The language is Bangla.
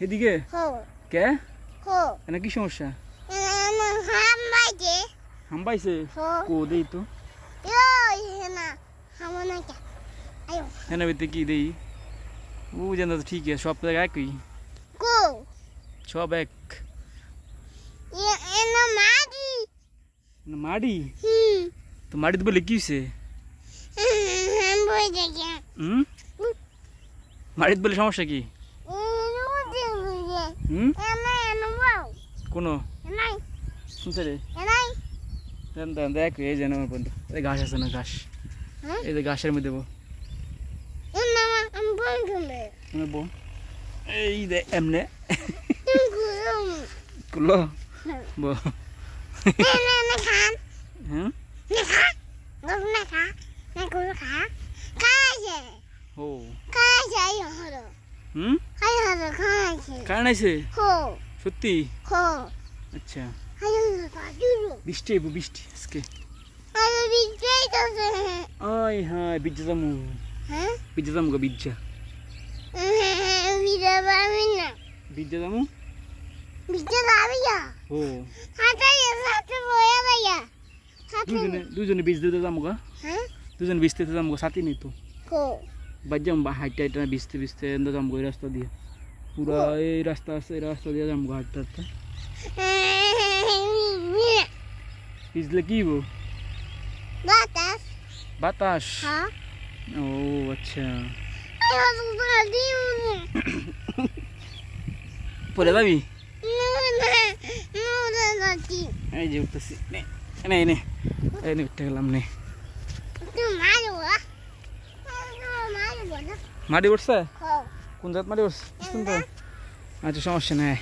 এদিকে কে এনে কি সমস্যা হাম্বাইছে কো দেই তো হ্যাঁ বেতে কি দেই ও জানা তো ঠিক আছে সব জায়গায় একই সব এক মাড়ি তো মাড়িতে বলে কি হইছে মাড়িতে বলে সমস্যা কি কোনো শুনছে রে দেখ এই যেন আমার বন্ধু ঘাস আছে না ঘাস এই যে ঘাসের মধ্যে এই দে এমনে কুলো বো হ্যাঁ ও কারণ আছে সত্যি আচ্ছা বৃষ্টি আইব বৃষ্টি আজকে ওই হ্যাঁ বিজ্জা যামু বিজ্জা যামু গো বিজ্জা বিজ্জা যামু ও দুজনে বীজ দিতে যাবো গা দুজন বীজ দিতে যাবো সাথে নেই তো বাজ্যাম বা হাইটটা এটা ভিজতে ভিজতে যাবো এই রাস্তা দিয়ে পুরা এই রাস্তা আছে এই রাস্তা দিয়ে যাবো হাঁটতে হাঁটতে ভিজলে কি হবো বাতাস ও আচ্ছা পরে যাবি এই যে উঠতেছি নে নে নে উঠতে গেলাম নে মাটি উঠছে কোন জাত মাটি উঠছে আচ্ছা সমস্যা নাই